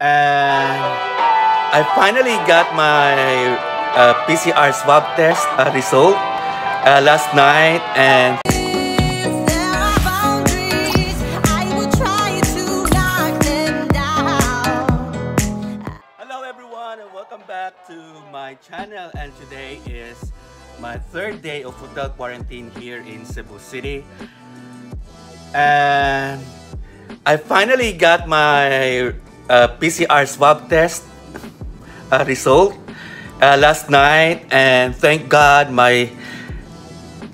And I finally got my PCR swab test result last night, and hello everyone and welcome back to my channel. And today is my third day of hotel quarantine here in Cebu City, and I finally got my PCR swab test result last night, and thank God my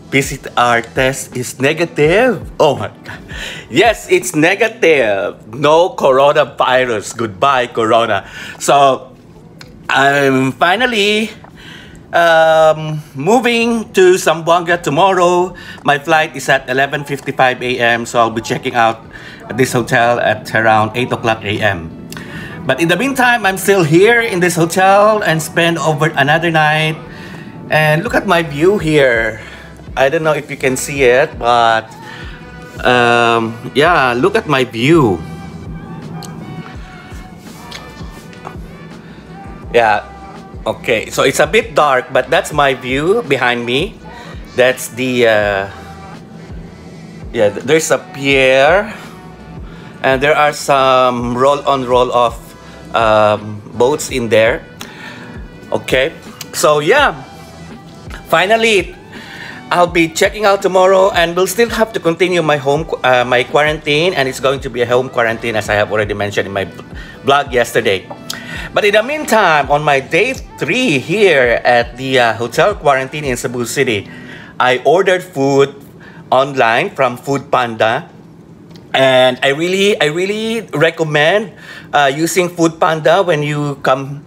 PCR test is negative. Oh my God. Yes, it's negative. No coronavirus. Goodbye, Corona. So I'm finally moving to Zamboanga tomorrow. My flight is at 11:55 a.m. So I'll be checking out this hotel at around 8 o'clock a.m. But in the meantime, I'm still here in this hotel and spend over another night. And look at my view here. I don't know if you can see it, but yeah, look at my view. Yeah, okay, so it's a bit dark, but that's my view behind me. That's the yeah, there's a pier, and there are some roll-on, roll-off boats in there. Okay, so yeah, finally I'll be checking out tomorrow, and we'll still have to continue my my quarantine, and it's going to be a home quarantine, as I have already mentioned in my blog yesterday. But in the meantime, on my day 3 here at the hotel quarantine in Cebu City, I ordered food online from Food Panda, and I really recommend using Food Panda when you come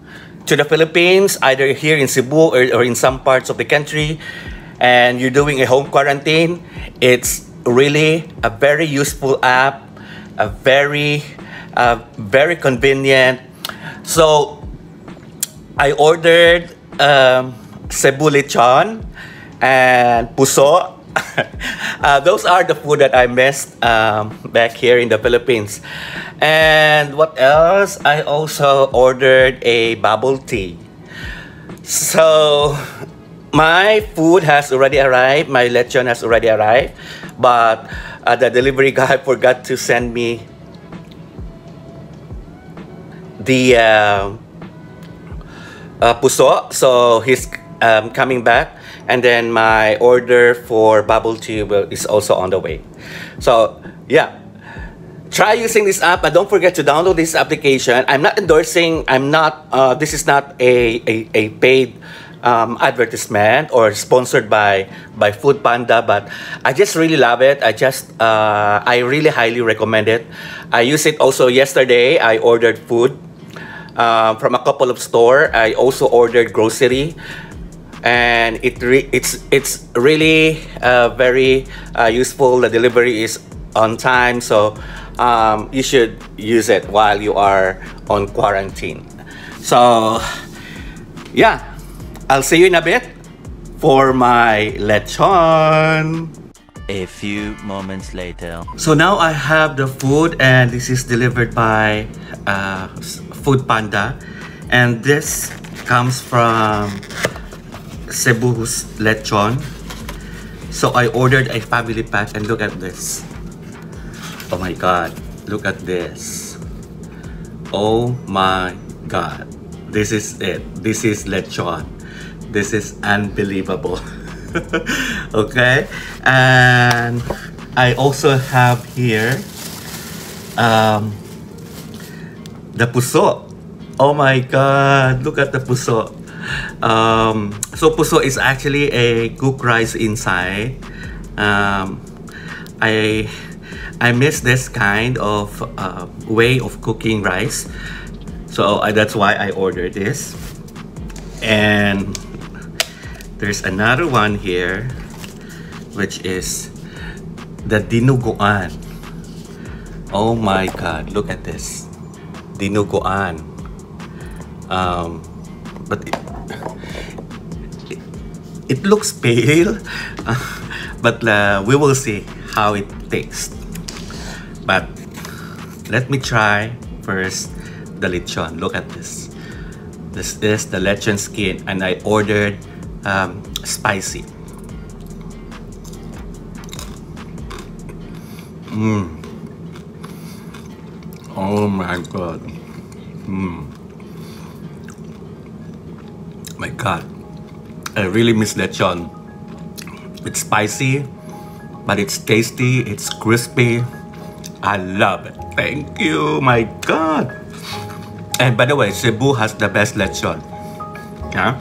to the Philippines, either here in Cebu or in some parts of the country, and you're doing a home quarantine. It's really a very useful app, a very convenient. So I ordered Cebu Lechon and Puso. Those are the food that I missed back here in the Philippines. And what else? I also ordered a bubble tea. So my food has already arrived. My lechon has already arrived, but the delivery guy forgot to send me the puso, so he's coming back, and then my order for bubble tea is also on the way. So yeah, try using this app, but don't forget to download this application. I'm not endorsing. This is not a paid advertisement or sponsored by Food Panda, but I just really love it. I really highly recommend it. I used it also yesterday. I ordered food from a couple of stores. I also ordered grocery, and it's really very useful. The delivery is on time, so you should use it while you are on quarantine. So yeah, I'll see you in a bit for my lechon. A few moments later. So now I have the food, and this is delivered by Food Panda, and this comes from Cebu's Lechon. So I ordered a family pack, and look at this. Oh my God, look at this. Oh my God, this is it. This is Lechon. This is unbelievable. Okay, and I also have here the puso. Oh my God, look at the puso. So puso is actually a cooked rice inside. I miss this kind of way of cooking rice, so that's why I ordered this. And there's another one here, which is the dinuguan. Oh my God, look at this. Dinuguan. But it looks pale, but we will see how it tastes. But let me try first the lechon. Look at this. This is the lechon skin, and I ordered spicy. Oh my god. My god. I really miss lechon. It's spicy, but it's tasty, it's crispy. I love it. Thank you, my god. And by the way, Cebu has the best lechon. Yeah?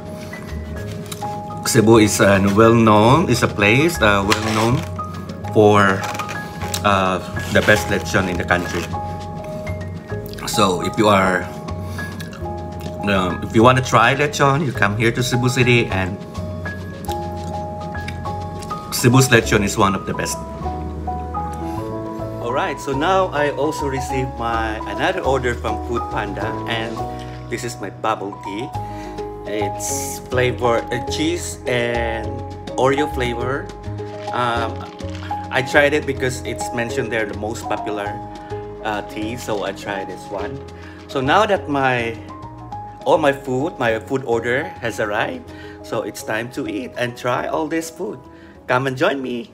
Cebu is well-known, is a place well-known for the best lechon in the country. So if you are, if you want to try lechon, you come here to Cebu City, and Cebu's lechon is one of the best. Alright, so now I also received another order from Food Panda, and this is my bubble tea. It's flavor cheese and Oreo flavor. I tried it because it's mentioned there the most popular tea, so I tried this one. So now that my food order has arrived, so it's time to eat and try all this food. Come and join me.